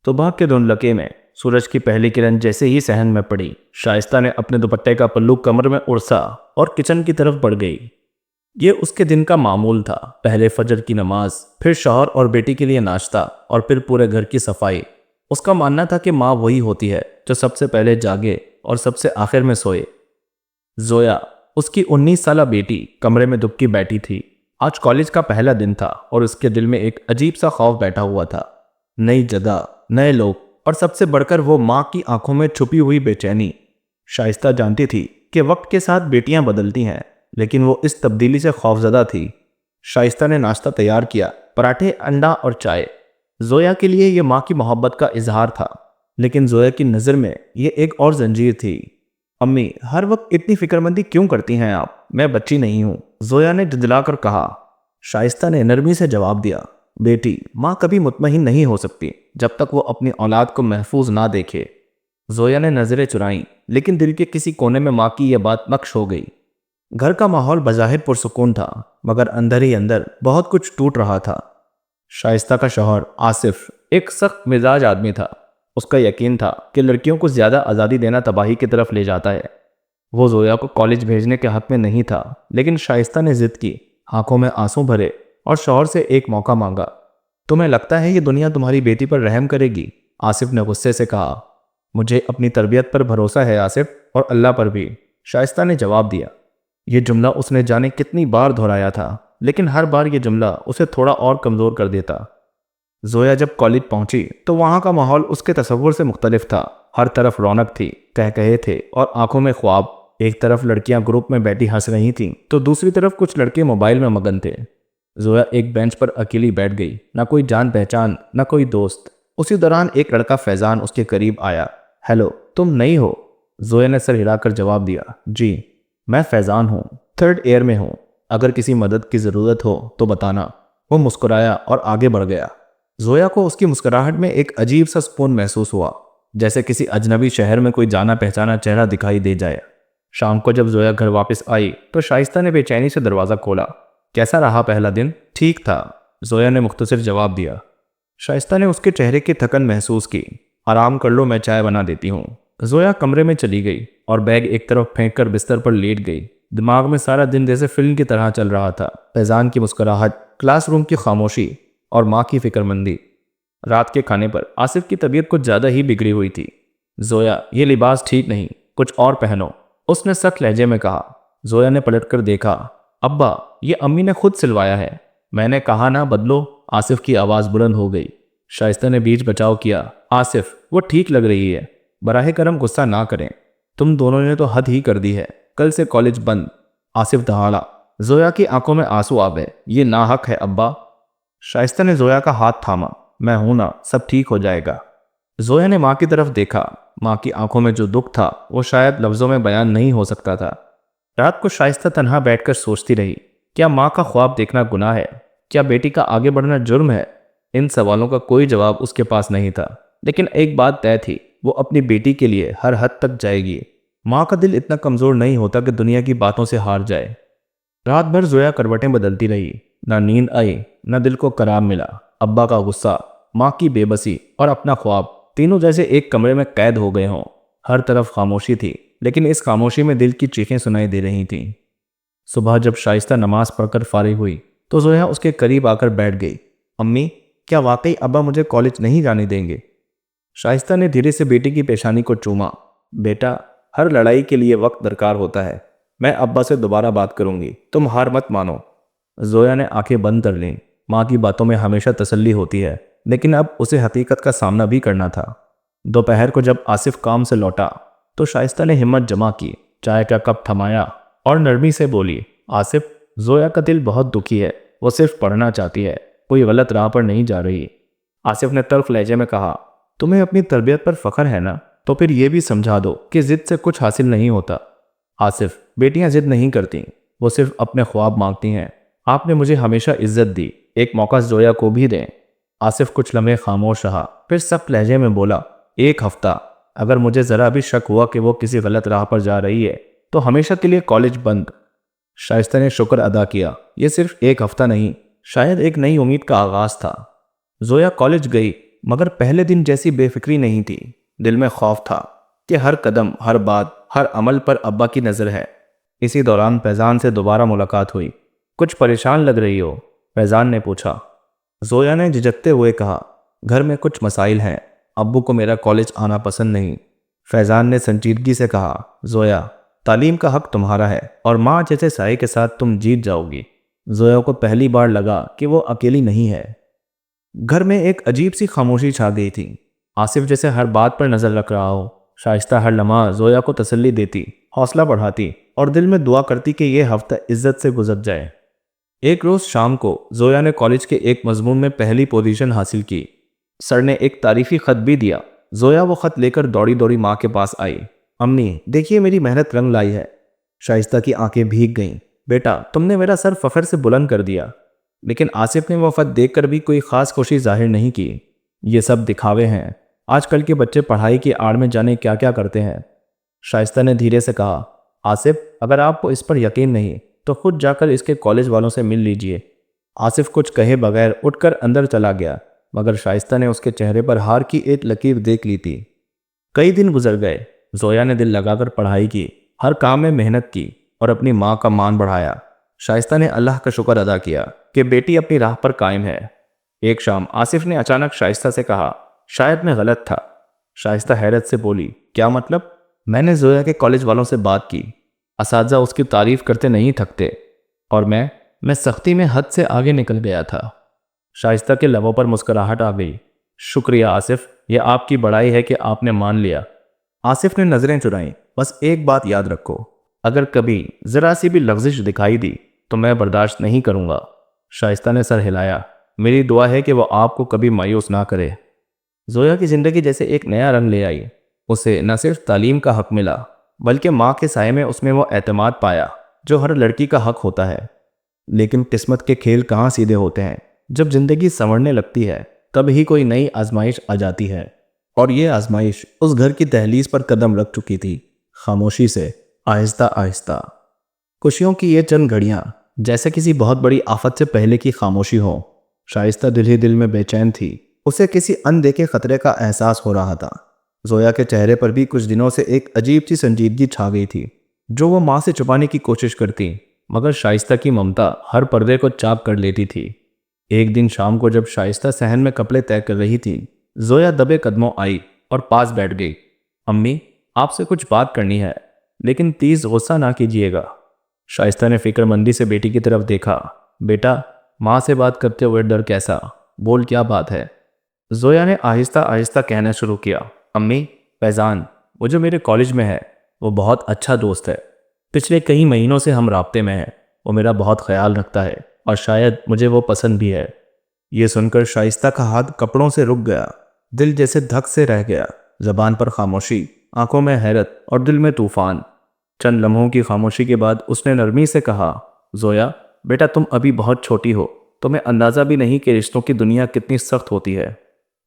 صبح کے دھندلکے میں سورج کی پہلی کرن جیسے ہی صحن میں پڑی، شائستہ نے اپنے دوپٹے کا پلو کمر میں ارسا اور کچن کی طرف بڑھ گئی۔ یہ اس کے دن کا معمول تھا، پہلے فجر کی نماز، پھر شوہر اور بیٹی کے لیے ناشتہ، اور پھر پورے گھر کی صفائی۔ اس کا ماننا تھا کہ ماں وہی ہوتی ہے جو سب سے پہلے جاگے اور سب سے آخر میں سوئے۔ زویا، اس کی 19 سالہ بیٹی، کمرے میں دبکی بیٹھی تھی۔ آج کالج کا پہلا دن تھا اور اس کے دل میں ایک عجیب سا خوف بیٹھا ہوا تھا۔ نئی جگہ، نئے لوگ، اور سب سے بڑھ کر وہ ماں کی آنکھوں میں چھپی ہوئی بے چینی۔ شائستہ جانتی تھی کہ وقت کے ساتھ بیٹیاں بدلتی ہیں، لیکن وہ اس تبدیلی سے خوفزدہ تھی۔ شائستہ نے ناشتہ تیار کیا، پراٹھے، انڈا اور چائے۔ زویا کے لیے یہ ماں کی محبت کا اظہار تھا، لیکن زویا کی نظر میں یہ ایک اور زنجیر تھی۔ امی، ہر وقت اتنی فکر مندی کیوں کرتی ہیں آپ؟ میں بچی نہیں ہوں، زویا نے جھنجھلا کر کہا۔ شائستہ نے نرمی سے جواب دیا، بیٹی، ماں کبھی مطمئن نہیں ہو سکتی جب تک وہ اپنی اولاد کو محفوظ نہ دیکھے۔ زویا نے نظریں چرائیں، لیکن دل کے کسی کونے میں ماں کی یہ بات نقش ہو گئی۔ گھر کا ماحول بظاہر پرسکون تھا، مگر اندر ہی اندر بہت کچھ ٹوٹ رہا تھا۔ شائستہ کا شوہر آصف ایک سخت مزاج آدمی تھا۔ اس کا یقین تھا کہ لڑکیوں کو زیادہ آزادی دینا تباہی کی طرف لے جاتا ہے۔ وہ زویا کو کالج بھیجنے کے حق میں نہیں تھا، لیکن شائستہ نے ضد کی، آنکھوں میں آنسو بھرے اور شوہر سے ایک موقع مانگا۔ تمہیں لگتا ہے یہ دنیا تمہاری بیٹی پر رحم کرے گی؟ آصف نے غصے سے کہا۔ مجھے اپنی تربیت پر بھروسہ ہے آصف، اور اللہ پر بھی، شائستہ نے جواب دیا۔ یہ جملہ اس نے جانے کتنی بار دہرایا تھا، لیکن ہر بار یہ جملہ اسے تھوڑا اور کمزور کر دیتا۔ زویا جب کالج پہنچی تو وہاں کا ماحول اس کے تصور سے مختلف تھا۔ ہر طرف رونق تھی، کہکہے تھے اور آنکھوں میں خواب۔ ایک طرف لڑکیاں گروپ میں بیٹھی ہنس رہی تھیں تو دوسری طرف کچھ لڑکے موبائل میں مگن تھے۔ زویا ایک بینچ پر اکیلی بیٹھ گئی، نہ کوئی جان پہچان، نہ کوئی دوست۔ اسی دوران ایک لڑکا فیضان اس کے قریب آیا۔ ہیلو، تم نئی ہو؟ زویا نے سر ہلا کر جواب دیا، جی، میں فیضان ہوں، 3rd ایئر میں ہوں، اگر کسی مدد کی ضرورت ہو تو بتانا۔ وہ مسکرایا اور آگے بڑھ گیا۔ زویا کو اس کی مسکراہٹ میں ایک عجیب سا سکون محسوس ہوا، جیسے کسی اجنبی شہر میں کوئی جانا پہچانا چہرہ دکھائی دے جائے۔ شام کو جب زویا گھر واپس آئی تو شائستہ نے بے چینی سے دروازہ کھولا۔ کیسا رہا پہلا دن؟ ٹھیک تھا، زویا نے مختصر جواب دیا۔ شائستہ نے اس کے چہرے کی تھکن محسوس کی۔ آرام کر لو، میں چائے بنا دیتی ہوں۔ زویا کمرے میں چلی گئی اور بیگ ایک طرف پھینک کر بستر پر لیٹ گئی۔ دماغ میں سارا دن جیسے فلم کی طرح چل رہا تھا۔ فیضان کی مسکراہٹ، کلاس روم کی خاموشی اور ماں کی فکر مندی۔ رات کے کھانے پر آصف کی طبیعت کچھ زیادہ ہی بگڑی ہوئی تھی۔ زویا، یہ لباس ٹھیک نہیں، کچھ اور پہنو، اس نے سخت لہجے میں کہا۔ زویا نے پلٹ کر دیکھا۔ ابا، یہ امی نے خود سلوایا ہے۔ میں نے کہا نہ بدلو، آصف کی آواز بلند ہو گئی۔ شائستہ نے بیچ بچاؤ کیا۔ آصف، وہ ٹھیک لگ رہی ہے، براہ کرم غصہ نہ کریں، تم دونوں نے تو حد ہی کر دی ہے، کل سے کالج بند۔ آصف دہاڑا۔ زویا کی آنکھوں میں آنسو آ گئے۔ یہ ناحق ہے ابا۔ شائستہ نے زویا کا ہاتھ تھاما۔ میں ہوں نا، سب ٹھیک ہو جائے گا۔ زویا نے ماں کی طرف دیکھا۔ ماں کی آنکھوں میں جو دکھ تھا وہ شاید لفظوں میں بیان نہیں ہو سکتا تھا۔ رات کو شائستہ تنہا بیٹھ کر سوچتی رہی، کیا ماں کا خواب دیکھنا گناہ ہے؟ کیا بیٹی کا آگے بڑھنا جرم ہے؟ ان سوالوں کا کوئی جواب اس کے پاس نہیں تھا، لیکن ایک بات طے تھی، وہ اپنی بیٹی کے لیے ہر حد تک جائے گی۔ ماں کا دل اتنا کمزور نہیں ہوتا کہ دنیا کی باتوں سے ہار جائے۔ رات بھر زویا کروٹیں بدلتی رہی، نہ نیند آئی، نہ دل کو قرار ملا۔ ابا کا غصہ، ماں کی بے بسی اور اپنا خواب، تینوں جیسے ایک کمرے میں قید ہو گئے ہوں۔ ہر طرف خاموشی تھی، لیکن اس خاموشی میں دل کی چیخیں سنائی دے رہی تھیں۔ صبح جب شائستہ نماز پڑھ کر فارغ ہوئی تو زویا اس کے قریب آ کر بیٹھ گئی۔ امی، کیا واقعی ابا مجھے کالج نہیں جانے دیں گے؟ شائستہ نے دھیرے سے بیٹی کی پیشانی کو چوما۔ بیٹا، ہر لڑائی کے لیے وقت درکار ہوتا ہے، میں ابا سے دوبارہ بات کروں گی، تم ہار مت مانو۔ زویا نے آنکھیں بند کر لیں۔ ماں کی باتوں میں ہمیشہ تسلی ہوتی ہے، لیکن اب اسے حقیقت کا سامنا بھی کرنا تھا۔ دوپہر کو جب آصف کام سے لوٹا تو شائستہ نے ہمت جمع کی، چائے کا کپ تھمایا اور نرمی سے بولی، آصف، زویا کا دل بہت دکھی ہے، وہ صرف پڑھنا چاہتی ہے، کوئی غلط راہ پر نہیں جا رہی۔ آصف نے تلخ لہجے میں کہا، تمہیں اپنی تربیت پر فخر ہے نا، تو پھر یہ بھی سمجھا دو کہ ضد سے کچھ حاصل نہیں ہوتا۔ آصف، بیٹیاں ضد نہیں کرتیں، وہ صرف اپنے خواب مانگتی ہیں۔ آپ نے مجھے ہمیشہ عزت دی، ایک موقع زویا کو بھی دیں۔ آصف کچھ لمحے خاموش رہا، پھر سخت لہجے میں بولا، 1 ہفتہ، اگر مجھے ذرا بھی شک ہوا کہ وہ کسی غلط راہ پر جا رہی ہے تو ہمیشہ کے لیے کالج بند۔ شائستہ نے شکر ادا کیا، یہ صرف 1 ہفتہ نہیں، شاید ایک نئی امید کا آغاز تھا۔ زویا کالج گئی مگر پہلے دن جیسی بے فکری نہیں تھی۔ دل میں خوف تھا کہ ہر قدم، ہر بات، ہر عمل پر ابا کی نظر ہے۔ اسی دوران فیضان سے دوبارہ ملاقات ہوئی۔ کچھ پریشان لگ رہی ہو؟ فیضان نے پوچھا۔ زویا نے جھجکتے ہوئے کہا، گھر میں کچھ مسائل ہیں، ابو کو میرا کالج آنا پسند نہیں۔ فیضان نے سنجیدگی سے کہا، زویا، تعلیم کا حق تمہارا ہے اور ماں جیسے سائے کے ساتھ تم جیت جاؤ گی۔ زویا کو پہلی بار لگا کہ وہ اکیلی نہیں ہے۔ گھر میں ایک عجیب سی خاموشی چھا گئی تھی۔ آصف جیسے ہر بات پر نظر رکھ رہا ہو۔ شائستہ ہر لمحہ زویا کو تسلی دیتی، حوصلہ بڑھاتی اور دل میں دعا کرتی کہ یہ ہفتہ عزت سے گزر جائے۔ ایک روز شام کو زویا نے کالج کے ایک مضمون میں پہلی پوزیشن حاصل کی۔ سر نے ایک تعریفی خط بھی دیا۔ زویا وہ خط لے کر دوڑی دوڑی ماں کے پاس آئی۔ امی، دیکھیے میری محنت رنگ لائی ہے۔ شائستہ کی آنکھیں بھیگ گئیں۔ بیٹا، تم نے میرا سر فخر سے بلند کر دیا۔ لیکن آصف نے وہ خط دیکھ کر بھی کوئی خاص خوشی ظاہر نہیں کی۔ یہ سب دکھاوے ہیں۔ آج کل کے بچے پڑھائی کی آڑ میں جانے کیا کیا کرتے ہیں۔ شائستہ نے دھیرے سے کہا، آصف، اگر آپ کو اس پر یقین نہیں تو خود جا کر اس کے کالج والوں سے مل لیجئے۔ آصف کچھ کہے بغیر اٹھ کر اندر چلا گیا، مگر شائستہ نے اس کے چہرے پر ہار کی ایک لکیر دیکھ لی تھی۔ کئی دن گزر گئے۔ زویا نے دل لگا کر پڑھائی کی، ہر کام میں محنت کی اور اپنی ماں کا مان بڑھایا۔ شائستہ نے اللہ کا شکر ادا کیا کہ بیٹی اپنی راہ پر قائم ہے۔ ایک شام آصف نے اچانک شائستہ سے کہا، شاید میں غلط تھا۔ شائستہ حیرت سے بولی، کیا مطلب؟ میں نے زویا کے کالج والوں سے بات کی۔ اساتذہ اس کی تعریف کرتے نہیں تھکتے اور میں سختی میں حد سے آگے نکل گیا تھا۔ شائستہ کے لبوں پر مسکراہٹ آ گئی۔ شکریہ آصف، یہ آپ کی بڑائی ہے کہ آپ نے مان لیا۔ آصف نے نظریں چرائیں۔ بس ایک بات یاد رکھو، اگر کبھی ذرا سی بھی لغزش دکھائی دی تو میں برداشت نہیں کروں گا۔ شائستہ نے سر ہلایا۔ میری دعا ہے کہ وہ آپ کو کبھی مایوس نہ کرے۔ زویا کی زندگی جیسے ایک نیا رنگ لے آئی۔ اسے نہ صرف تعلیم کا حق ملا بلکہ ماں کے سائے میں اس میں وہ اعتماد پایا جو ہر لڑکی کا حق ہوتا ہے۔ لیکن قسمت کے کھیل کہاں سیدھے ہوتے ہیں۔ جب زندگی سنورنے لگتی ہے تب ہی کوئی نئی آزمائش آ جاتی ہے، اور یہ آزمائش اس گھر کی دہلیز پر قدم رکھ چکی تھی، خاموشی سے، آہستہ آہستہ۔ خوشیوں کی یہ چند گھڑیاں جیسے کسی بہت بڑی آفت سے پہلے کی خاموشی ہو۔ شائستہ دل ہی دل میں بے چین تھی۔ اسے کسی اندیکھے خطرے کا احساس ہو رہا تھا۔ زویا کے چہرے پر بھی کچھ دنوں سے ایک عجیب سی سنجیدگی چھا گئی تھی جو وہ ماں سے چھپانے کی کوشش کرتی، مگر شائستہ کی ممتا ہر پردے کو چاپ کر لیتی تھی۔ ایک دن شام کو جب شائستہ صحن میں کپڑے طے کر رہی تھی، زویا دبے قدموں آئی اور پاس بیٹھ گئی۔ امی، آپ سے کچھ بات کرنی ہے، لیکن تیز غصہ نہ کیجیے گا۔ شائستہ نے فکر مندی سے بیٹی کی طرف دیکھا۔ بیٹا، ماں سے بات کرتے ہوئے ڈر کیسا؟ بول، کیا بات ہے؟ زویا نے آہستہ آہستہ کہنا شروع کیا، امی، فیضان، وہ جو میرے کالج میں ہے، وہ بہت اچھا دوست ہے۔ پچھلے کئی مہینوں سے ہم رابطے میں ہیں۔ وہ میرا بہت خیال رکھتا ہے اور شاید مجھے وہ پسند بھی ہے۔ یہ سن کر شائستہ کا ہاتھ کپڑوں سے رک گیا۔ دل جیسے دھک سے رہ گیا۔ زبان پر خاموشی، آنکھوں میں حیرت اور دل میں طوفان۔ چند لمحوں کی خاموشی کے بعد اس نے نرمی سے کہا، زویا بیٹا، تم ابھی بہت چھوٹی ہو، تمہیں اندازہ بھی نہیں کہ رشتوں کی دنیا کتنی سخت ہوتی ہے۔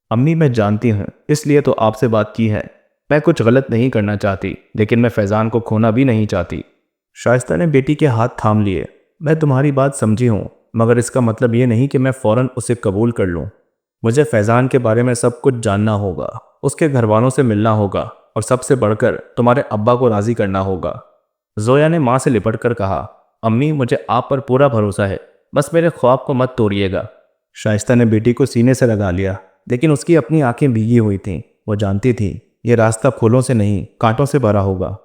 امی، میں جانتی ہوں، اس لیے تو آپ سے بات کی ہے۔ میں کچھ غلط نہیں کرنا چاہتی، لیکن میں فیضان کو کھونا بھی نہیں چاہتی۔ شائستہ نے بیٹی کے ہاتھ تھام لیے۔ میں تمہاری بات سمجھی ہوں، مگر اس کا مطلب یہ نہیں کہ میں فوراً اسے قبول کر لوں۔ مجھے فیضان کے بارے میں سب کچھ جاننا ہوگا، اس کے گھر والوں سے ملنا ہوگا اور سب سے بڑھ کر تمہارے ابا کو راضی کرنا ہوگا۔ زویا نے ماں سے لپٹ کر کہا، امی، مجھے آپ پر پورا بھروسہ ہے، بس میرے خواب کو مت توڑیے گا۔ شائستہ نے بیٹی کو سینے سے لگا لیا، لیکن اس کی اپنی آنکھیں بھیگی ہوئی تھیں۔ وہ جانتی تھی یہ راستہ پھولوں سے نہیں، کانٹوں سے بھرا ہوگا۔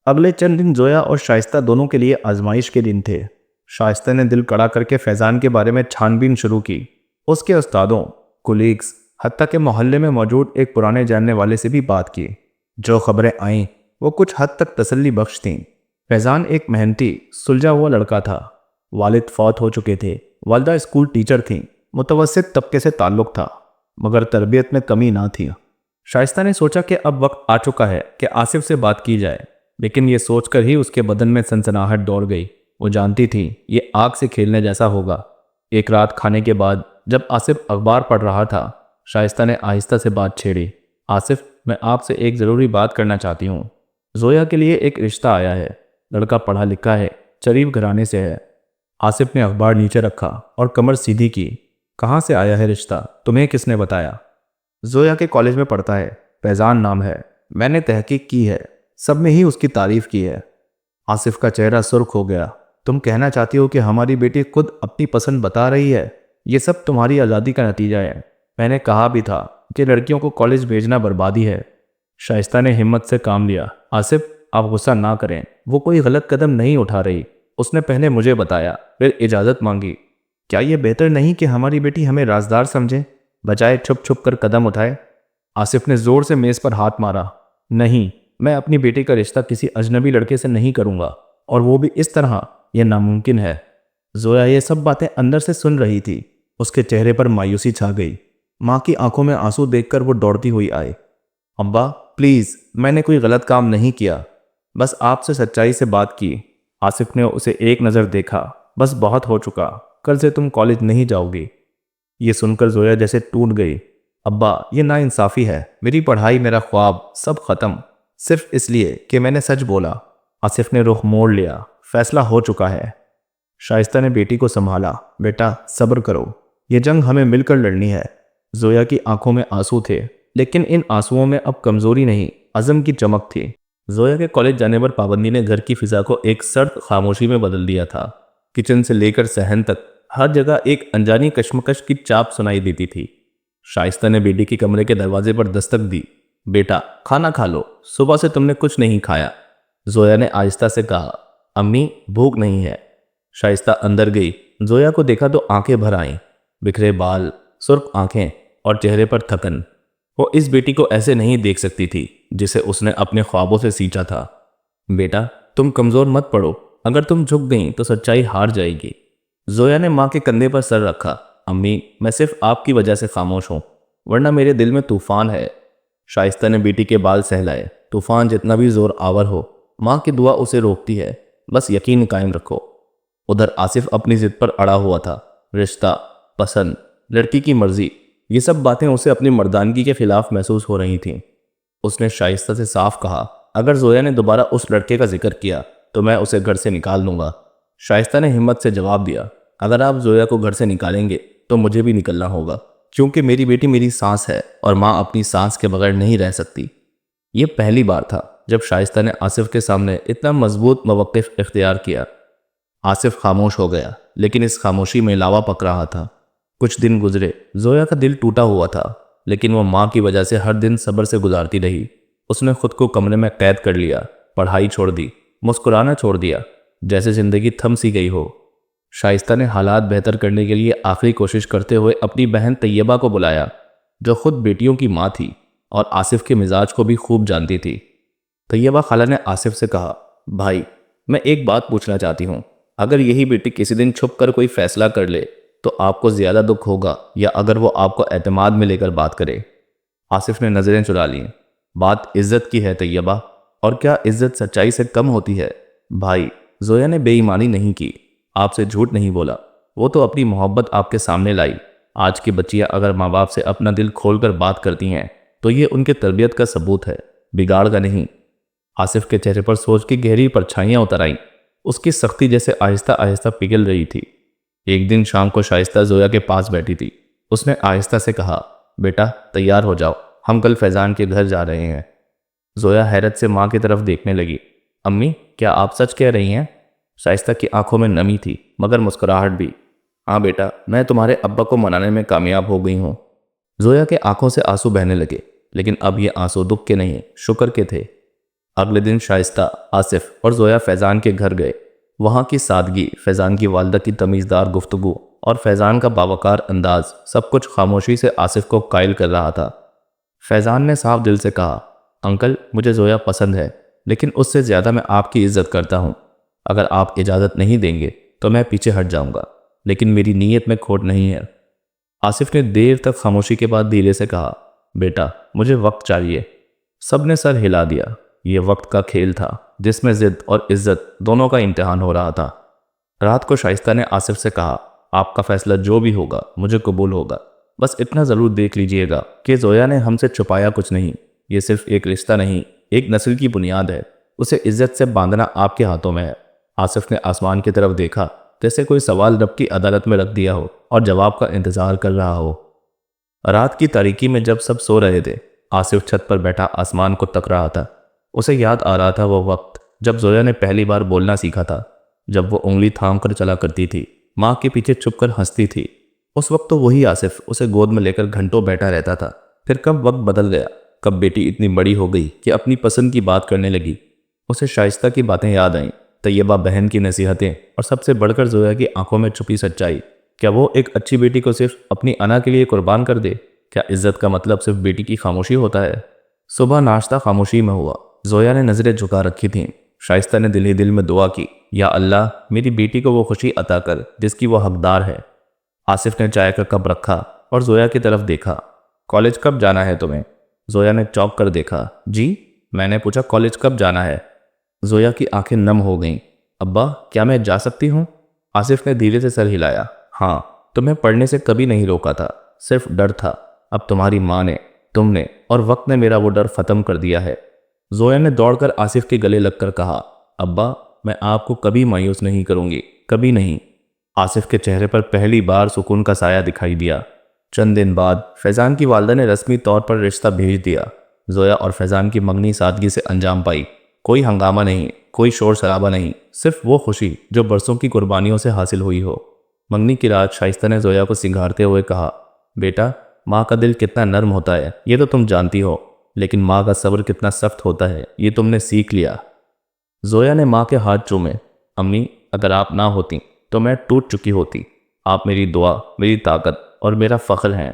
اگلے چند دن زویا اور شائستہ دونوں کے لیے آزمائش کے دن تھے۔ شائستہ نے دل کڑا کر کے فیضان کے بارے میں چھان بین شروع کی۔ اس کے استادوں، کولیگز، حتیٰ کہ محلے میں موجود ایک پرانے جاننے والے سے بھی بات کی۔ جو خبریں آئیں وہ کچھ حد تک تسلی بخش تھیں۔ فیضان ایک محنتی، سلجھا ہوا لڑکا تھا۔ والد فوت ہو چکے تھے، والدہ اسکول ٹیچر تھیں، متوسط طبقے سے تعلق تھا، مگر تربیت میں کمی نہ تھی۔ شائستہ نے سوچا کہ اب وقت آ چکا ہے کہ آصف سے بات کی جائے، لیکن یہ سوچ کر ہی اس کے بدن میں سنسناہٹ دوڑ گئی۔ وہ جانتی تھی یہ آگ سے کھیلنے جیسا ہوگا۔ ایک رات کھانے کے بعد جب آصف اخبار پڑھ رہا تھا، شائستہ نے آہستہ سے بات چھیڑی، آصف، میں آپ سے ایک ضروری بات کرنا چاہتی ہوں۔ زویا کے لیے ایک رشتہ آیا ہے، لڑکا پڑھا لکھا ہے، شریف گھرانے سے ہے۔ آصف نے اخبار نیچے رکھا اور کمر سیدھی کی۔ کہاں سے آیا ہے رشتہ؟ تمہیں کس نے بتایا؟ زویا کے کالج میں پڑھتا ہے، فیضان نام ہے، میں نے تحقیق کی ہے، سب میں ہی اس کی تعریف کی ہے۔ آصف کا چہرہ سرخ ہو گیا۔ تم کہنا چاہتی ہو کہ ہماری بیٹی خود اپنی پسند بتا رہی ہے؟ یہ سب تمہاری آزادی کا نتیجہ ہے۔ میں نے کہا بھی تھا کہ لڑکیوں کو کالج بھیجنا بربادی ہے۔ شائستہ نے ہمت سے کام لیا۔ آصف، آپ غصہ نہ کریں، وہ کوئی غلط قدم نہیں اٹھا رہی۔ اس نے پہلے مجھے بتایا، پھر اجازت مانگی۔ کیا یہ بہتر نہیں کہ ہماری بیٹی ہمیں رازدار سمجھے بجائے چھپ چھپ کر قدم اٹھائے؟ آصف نے زور سے میز پر ہاتھ مارا۔ نہیں، میں اپنی بیٹی کا رشتہ کسی اجنبی لڑکے سے نہیں کروں گا، اور وہ بھی اس طرح، یہ ناممکن ہے۔ زویا یہ سب باتیں اندر سے سن رہی تھی۔ اس کے چہرے پر مایوسی چھا گئی۔ ماں کی آنکھوں میں آنسو دیکھ کر وہ دوڑتی ہوئی آئی۔ ابا پلیز، میں نے کوئی غلط کام نہیں کیا، بس آپ سے سچائی سے بات کی۔ آصف نے اسے ایک نظر دیکھا۔ بس بہت ہو چکا، کل سے تم کالج نہیں جاؤ گی۔ یہ سن کر زویا جیسے ٹوٹ گئی۔ ابا، یہ ناانصافی ہے، میری پڑھائی، میرا خواب، سب ختم، صرف اس لیے کہ میں نے سچ بولا۔ آصف نے رخ موڑ لیا۔ فیصلہ ہو چکا ہے۔ شائستہ نے بیٹی کو سنبھالا۔ بیٹا صبر کرو، یہ جنگ ہمیں مل کر لڑنی ہے۔ زویا کی آنکھوں میں آنسو تھے، لیکن ان آنسوؤں میں اب کمزوری نہیں، عزم کی چمک تھی۔ زویا کے کالج جانے پر پابندی نے گھر کی فضا کو ایک سرد خاموشی میں بدل دیا تھا۔ کچن سے لے کر صحن تک ہر جگہ ایک انجانی کشمکش کی چاپ سنائی دیتی تھی۔ شائستہ نے بیٹی کے کمرے کے دروازے پر دستک دی۔ بیٹا کھانا کھا لو، صبح سے تم نے کچھ نہیں کھایا۔ زویا نے آہستہ سے کہا۔ امی بھوک نہیں ہے۔ شائستہ اندر گئی۔ زویا کو دیکھا تو آنکھیں بھر آئیں۔ بکھرے بال، سرخ آنکھیں اور چہرے پر تھکن۔ وہ اس بیٹی کو ایسے نہیں دیکھ سکتی تھی جسے اس نے اپنے خوابوں سے سینچا تھا۔ بیٹا تم کمزور مت پڑو، اگر تم جھک گئیں تو سچائی ہار جائے گی۔ زویا نے ماں کے کندھے پر سر رکھا۔ امی، میں صرف آپ کی وجہ سے خاموش ہوں، ورنہ میرے دل میں طوفان ہے۔ شائستہ نے بیٹی کے بال سہلائے۔ طوفان جتنا بھی زور آور ہو، ماں کی دعا اسے روکتی ہے، بس یقین قائم رکھو۔ ادھر آصف اپنی ضد پر اڑا ہوا تھا۔ رشتہ، پسند، لڑکی کی مرضی، یہ سب باتیں اسے اپنی مردانگی کے خلاف محسوس ہو رہی تھیں۔ اس نے شائستہ سے صاف کہا، اگر زویا نے دوبارہ اس لڑکے کا ذکر کیا تو میں اسے گھر سے نکال دوں گا۔ شائستہ نے ہمت سے جواب دیا، اگر آپ زویا کو گھر سے نکالیں گے تو مجھے بھی نکلنا ہوگا، کیونکہ میری بیٹی میری سانس ہے اور ماں اپنی سانس کے بغیر نہیں رہ سکتی۔ یہ پہلی بار تھا جب شائستہ نے آصف کے سامنے اتنا مضبوط موقف اختیار کیا۔ آصف خاموش ہو گیا، لیکن اس خاموشی میں لاوا پک رہا تھا۔ کچھ دن گزرے۔ زویا کا دل ٹوٹا ہوا تھا، لیکن وہ ماں کی وجہ سے ہر دن صبر سے گزارتی رہی۔ اس نے خود کو کمرے میں قید کر لیا، پڑھائی چھوڑ دی، مسکرانا چھوڑ دیا، جیسے زندگی تھم سی گئی ہو۔ شائستہ نے حالات بہتر کرنے کے لیے آخری کوشش کرتے ہوئے اپنی بہن طیبہ کو بلایا، جو خود بیٹیوں کی ماں تھی اور آصف کے مزاج کو بھی خوب جانتی تھی۔ طیبہ خالہ نے آصف سے کہا، بھائی میں ایک بات پوچھنا چاہتی ہوں، اگر یہی بیٹی کسی دن چھپ کر کوئی فیصلہ کر لے تو آپ کو زیادہ دکھ ہوگا یا اگر وہ آپ کو اعتماد میں لے کر بات کرے؟ آصف نے نظریں چرا لیں۔ بات عزت کی ہے طیبہ، اور کیا عزت سچائی سے کم ہوتی ہے؟ بھائی، زویا نے بے ایمانی نہیں کی، آپ سے جھوٹ نہیں بولا، وہ تو اپنی محبت آپ کے سامنے لائی۔ آج کی بچیاں اگر ماں باپ سے اپنا دل کھول کر بات کرتی ہیں تو یہ ان کے تربیت کا ثبوت ہے، بگاڑ کا نہیں۔ آصف کے چہرے پر سوچ کی گہری پرچھائیاں اتر آئیں۔ اس کی سختی جیسے آہستہ آہستہ پگھل رہی تھی۔ ایک دن شام کو شائستہ زویا کے پاس بیٹھی تھی۔ اس نے آہستہ سے کہا، بیٹا تیار ہو جاؤ، ہم کل فیضان کے گھر جا رہے ہیں۔ زویا حیرت سے ماں کی طرف دیکھنے لگی۔ امی، کیا آپ سچ کہہ رہی ہیں؟ شائستہ کی آنکھوں میں نمی تھی، مگر مسکراہٹ بھی۔ ہاں بیٹا، میں تمہارے ابا کو منانے میں کامیاب ہو گئی ہوں۔ زویا کے آنکھوں سے آنسو بہنے لگے، لیکن اب یہ آنسو دکھ کے نہیں، شکر کے تھے۔ اگلے دن شائستہ، آصف اور زویا فیضان کے گھر گئے۔ وہاں کی سادگی، فیضان کی والدہ کی تمیزدار گفتگو اور فیضان کا باوقار انداز، سب کچھ خاموشی سے آصف کو قائل کر رہا تھا۔ فیضان نے صاف دل سے کہا، انکل مجھے زویا پسند ہے، لیکن اس سے زیادہ میں آپ کی عزت کرتا ہوں۔ اگر آپ اجازت نہیں دیں گے تو میں پیچھے ہٹ جاؤں گا، لیکن میری نیت میں کھوٹ نہیں ہے۔ آصف نے دیر تک خاموشی کے بعد دھیرے سے کہا، بیٹا مجھے وقت چاہیے۔ سب نے سر ہلا دیا۔ یہ وقت کا کھیل تھا جس میں ضد اور عزت دونوں کا امتحان ہو رہا تھا۔ رات کو شائستہ نے آصف سے کہا، آپ کا فیصلہ جو بھی ہوگا مجھے قبول ہوگا، بس اتنا ضرور دیکھ لیجئے گا کہ زویا نے ہم سے چھپایا کچھ نہیں۔ یہ صرف ایک رشتہ نہیں، ایک نسل کی بنیاد ہے، اسے عزت سے باندھنا آپ کے ہاتھوں میں ہے۔ آصف نے آسمان کی طرف دیکھا، جیسے کوئی سوال رب کی عدالت میں رکھ دیا ہو اور جواب کا انتظار کر رہا ہو۔ رات کی تاریکی میں جب سب سو رہے تھے، آصف چھت پر بیٹھا آسمان کو تک رہا تھا۔ اسے یاد آ رہا تھا وہ وقت جب زویا نے پہلی بار بولنا سیکھا تھا، جب وہ انگلی تھام کر چلا کرتی تھی، ماں کے پیچھے چھپ کر ہنستی تھی۔ اس وقت تو وہی آصف اسے گود میں لے کر گھنٹوں بیٹھا رہتا تھا۔ پھر کب وقت بدل گیا، کب بیٹی اتنی بڑی ہو گئی کہ اپنی پسند کی بات کرنے لگی۔ اسے شائستہ کی باتیں یاد آئیں، طیبہ بہن کی نصیحتیں، اور سب سے بڑھ کر زویا کی آنکھوں میں چھپی سچائی۔ کیا وہ ایک اچھی بیٹی کو صرف اپنی انا کے لیے قربان کر دے؟ کیا عزت کا مطلب صرف بیٹی کی خاموشی ہوتا ہے؟ صبح ناشتہ خاموشی میں ہوا۔ زویا نے نظریں جھکا رکھی تھیں۔ شائستہ نے دل ہی دل میں دعا کی، یا اللہ میری بیٹی کو وہ خوشی عطا کر جس کی وہ حقدار ہے۔ آصف نے چائے کا کپ رکھا اور زویا کی طرف دیکھا۔ کالج کب جانا ہے تمہیں؟ زویا نے چونک کر دیکھا۔ جی؟ میں نے پوچھا کالج کب جانا ہے؟ زویا کی آنکھیں نم ہو گئیں۔ ابا کیا میں جا سکتی ہوں؟ آصف نے دھیرے سے سر ہلایا۔ ہاں، تمہیں پڑھنے سے کبھی نہیں روکا تھا، صرف ڈر تھا۔ اب تمہاری ماں نے، تم نے اور وقت نے میرا وہ ڈر ختم کر دیا ہے۔ زویا نے دوڑ کر آصف کے گلے لگ کر کہا، ابا میں آپ کو کبھی مایوس نہیں کروں گی، کبھی نہیں۔ آصف کے چہرے پر پہلی بار سکون کا سایہ دکھائی دیا۔ چند دن بعد فیضان کی والدہ نے رسمی طور پر رشتہ بھیج دیا۔ زویا اور فیضان کی منگنی سادگی سے انجام پائی۔ کوئی ہنگامہ نہیں، کوئی شور شرابہ نہیں، صرف وہ خوشی جو برسوں کی قربانیوں سے حاصل ہوئی ہو۔ منگنی کی رات شائستہ نے زویا کو سنگھارتے ہوئے کہا، بیٹا ماں کا دل کتنا نرم ہوتا ہے یہ تو تم جانتی ہو، لیکن ماں کا صبر کتنا سخت ہوتا ہے یہ تم نے سیکھ لیا۔ زویا نے ماں کے ہاتھ چومے۔ امی اگر آپ نہ ہوتی تو میں ٹوٹ چکی ہوتی۔ آپ میری دعا، میری طاقت اور میرا فخر ہیں۔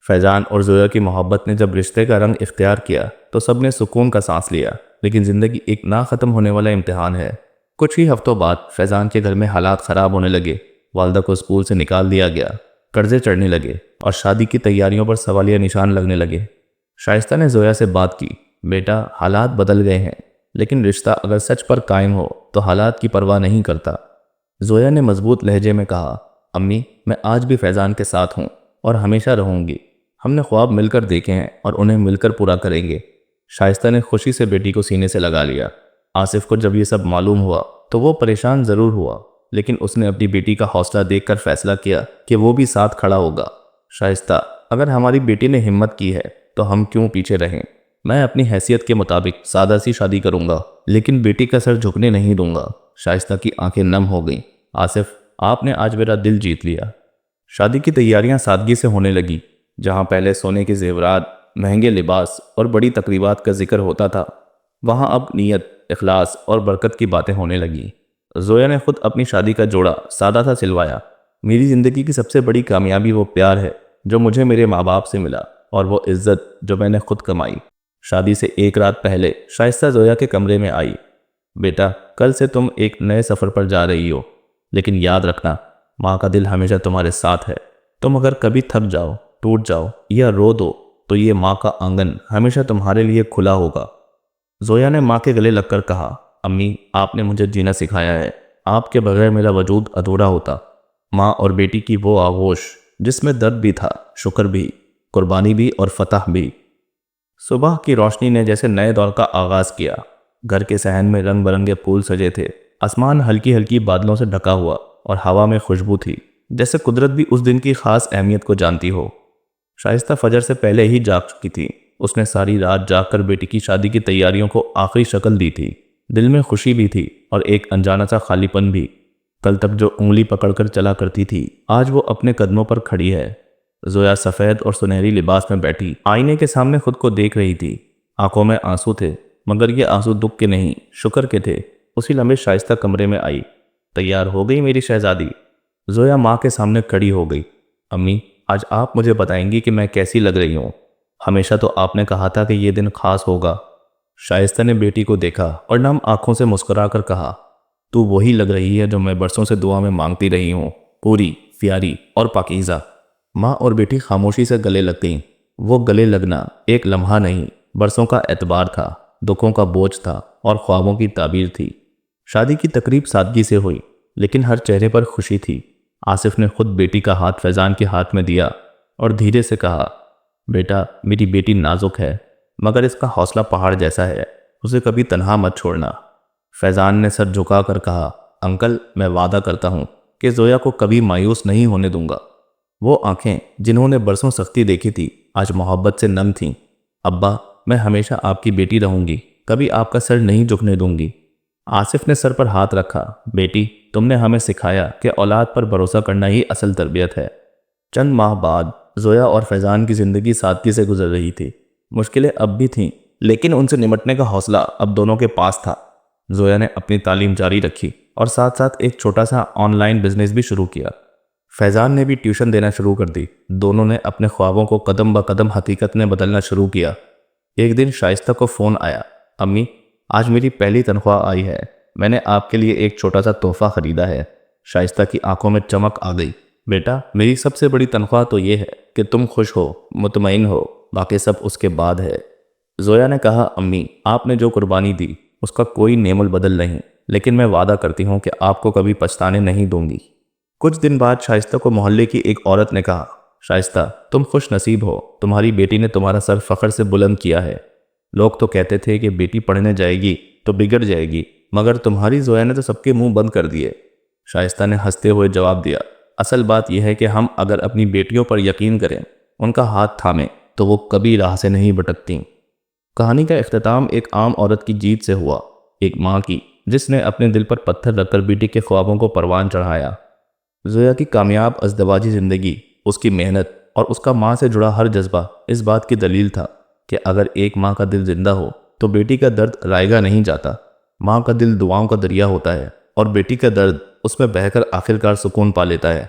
فیضان اور زویا کی محبت نے جب رشتے کا رنگ اختیار کیا تو سب نے سکون کا سانس لیا، لیکن زندگی ایک نہ ختم ہونے والا امتحان ہے۔ کچھ ہی ہفتوں بعد فیضان کے گھر میں حالات خراب ہونے لگے۔ والدہ کو اسکول سے نکال دیا گیا، قرضے چڑھنے لگے اور شادی کی تیاریوں پر سوالیہ نشان لگنے لگے۔ شائستہ نے زویا سے بات کی، بیٹا حالات بدل گئے ہیں، لیکن رشتہ اگر سچ پر قائم ہو تو حالات کی پرواہ نہیں کرتا۔ زویا نے مضبوط لہجے میں کہا، امی میں آج بھی فیضان کے ساتھ ہوں اور ہمیشہ رہوں گی۔ ہم نے خواب مل کر دیکھے ہیں اور انہیں مل کر پورا کریں گے۔ شائستہ نے خوشی سے بیٹی کو سینے سے لگا لیا۔ آصف کو جب یہ سب معلوم ہوا تو وہ پریشان ضرور ہوا، لیکن اس نے اپنی بیٹی کا حوصلہ دیکھ کر فیصلہ کیا کہ وہ بھی ساتھ کھڑا ہوگا۔ شائستہ اگر ہماری بیٹی نے ہمت کی ہے تو ہم کیوں پیچھے رہیں؟ میں اپنی حیثیت کے مطابق سادہ سی شادی کروں گا، لیکن بیٹی کا سر جھکنے نہیں دوں گا۔ شائستہ کی آنکھیں نم ہو گئیں۔ آصف آپ نے آج میرا دل جیت لیا۔ شادی کی تیاریاں سادگی سے ہونے لگی۔ جہاں پہلے سونے کے زیورات، مہنگے لباس اور بڑی تقریبات کا ذکر ہوتا تھا، وہاں اب نیت، اخلاص اور برکت کی باتیں ہونے لگیں۔ زویا نے خود اپنی شادی کا جوڑا سادہ سا سلوایا۔ میری زندگی کی سب سے بڑی کامیابی وہ پیار ہے جو مجھے میرے ماں باپ سے ملا، اور وہ عزت جو میں نے خود کمائی۔ شادی سے ایک رات پہلے شائستہ زویا کے کمرے میں آئی۔ بیٹا کل سے تم ایک نئے سفر پر جا رہی ہو، لیکن یاد رکھنا ماں کا دل ہمیشہ تمہارے ساتھ ہے۔ تم اگر کبھی تھک جاؤ، ٹوٹ جاؤ یا رو دو تو یہ ماں کا آنگن ہمیشہ تمہارے لیے کھلا ہوگا۔ زویا نے ماں کے گلے لگ کر کہا، امی آپ نے مجھے جینا سکھایا ہے، آپ کے بغیر میرا وجود ادھورا ہوتا۔ ماں اور بیٹی کی وہ آغوش جس میں درد بھی تھا، شکر بھی، قربانی بھی اور فتح بھی۔ صبح کی روشنی نے جیسے نئے دور کا آغاز کیا۔ گھر کے صحن میں رنگ برنگے پھول سجے تھے، آسمان ہلکی ہلکی بادلوں سے ڈھکا ہوا اور ہوا میں خوشبو تھی، جیسے قدرت بھی اس دن کی خاص اہمیت کو جانتی ہو۔ شائستہ فجر سے پہلے ہی جاگ چکی تھی۔ اس نے ساری رات جاگ کر بیٹی کی شادی کی تیاریوں کو آخری شکل دی تھی۔ دل میں خوشی بھی تھی اور ایک انجانا سا خالی پن بھی۔ کل تک جو انگلی پکڑ کر چلا کرتی تھی، آج وہ اپنے قدموں پر کھڑی ہے۔ زویا سفید اور سنہری لباس میں بیٹھی آئینے کے سامنے خود کو دیکھ رہی تھی۔ آنکھوں میں آنسو تھے، مگر یہ آنسو دکھ کے نہیں، شکر کے تھے۔ اسی لمحے شائستہ کمرے میں آئی۔ تیار ہو گئی میری شہزادی؟ زویا ماں کے سامنے کھڑی ہو گئی۔ امی آج آپ مجھے بتائیں گی کہ میں کیسی لگ رہی ہوں؟ ہمیشہ تو آپ نے کہا تھا کہ یہ دن خاص ہوگا۔ شائستہ نے بیٹی کو دیکھا اور نم آنکھوں سے مسکرا کر کہا، تو وہی لگ رہی ہے جو میں برسوں سے دعا میں مانگتی رہی ہوں، پوری، پیاری اور پاکیزہ۔ ماں اور بیٹی خاموشی سے گلے لگ گئیں۔ وہ گلے لگنا ایک لمحہ نہیں، برسوں کا اعتبار تھا، دکھوں کا بوجھ تھا اور خوابوں کی تعبیر تھی۔ شادی کی تقریب سادگی سے ہوئی، لیکن ہر چہرے پر خوشی تھی۔ آصف نے خود بیٹی کا ہاتھ فیضان کے ہاتھ میں دیا اور دھیرے سے کہا، بیٹا میری بیٹی نازک ہے، مگر اس کا حوصلہ پہاڑ جیسا ہے، اسے کبھی تنہا مت چھوڑنا۔ فیضان نے سر جھکا کر کہا، انکل میں وعدہ کرتا ہوں کہ زویا کو کبھی مایوس نہیں ہونے دوں گا۔ وہ آنکھیں جنہوں نے برسوں سختی دیکھی تھی آج محبت سے نم تھیں۔ ابا، میں ہمیشہ آپ کی بیٹی رہوں گی، کبھی آپ کا سر نہیں جھکنے دوں گی۔ آصف نے سر پر ہاتھ رکھا۔ بیٹی، تم نے ہمیں سکھایا کہ اولاد پر بھروسہ کرنا ہی اصل تربیت ہے۔ چند ماہ بعد زویا اور فیضان کی زندگی سادگی سے گزر رہی تھی۔ مشکلیں اب بھی تھیں، لیکن ان سے نمٹنے کا حوصلہ اب دونوں کے پاس تھا۔ زویا نے اپنی تعلیم جاری رکھی اور ساتھ ساتھ ایک چھوٹا سا آن لائن بزنس بھی شروع کیا۔ فیضان نے بھی ٹیوشن دینا شروع کر دی۔ دونوں نے اپنے خوابوں کو قدم بہ قدم حقیقت میں بدلنا شروع کیا۔ ایک دن شائستہ کو فون آیا۔ امی، آج میری پہلی تنخواہ آئی ہے، میں نے آپ کے لیے ایک چھوٹا سا تحفہ خریدا ہے۔ شائستہ کی آنکھوں میں چمک آ گئی۔ بیٹا، میری سب سے بڑی تنخواہ تو یہ ہے کہ تم خوش ہو، مطمئن ہو، باقی سب اس کے بعد ہے۔ زویا نے کہا، امی، آپ نے جو قربانی دی اس کا کوئی نعم البدل نہیں، لیکن میں وعدہ کرتی ہوں کہ آپ کو کبھی پچھتانے نہیں دوں گی۔ کچھ دن بعد شائستہ کو محلے کی ایک عورت نے کہا، شائستہ، تم خوش نصیب ہو، تمہاری بیٹی نے تمہارا سر فخر سے بلند کیا ہے۔ لوگ تو کہتے تھے کہ بیٹی پڑھنے جائے گی تو بگڑ جائے گی، مگر تمہاری زویا نے تو سب کے منہ بند کر دیے۔ شائستہ نے ہنستے ہوئے جواب دیا، اصل بات یہ ہے کہ ہم اگر اپنی بیٹیوں پر یقین کریں، ان کا ہاتھ تھامیں، تو وہ کبھی راہ سے نہیں بھٹکتیں۔ کہانی کا اختتام ایک عام عورت کی جیت سے ہوا، ایک ماں کی جس نے اپنے دل پر پتھر رکھ کر بیٹی کے خوابوں کو پروان چڑھایا۔ زویا کی کامیاب ازدواجی زندگی، اس کی محنت اور اس کا ماں سے جڑا ہر جذبہ اس بات کی دلیل تھا کہ اگر ایک ماں کا دل زندہ ہو تو بیٹی کا درد رائگاں نہیں جاتا۔ ماں کا دل دعاؤں کا دریا ہوتا ہے اور بیٹی کا درد اس میں بہہ کر آخرکار سکون پا لیتا ہے۔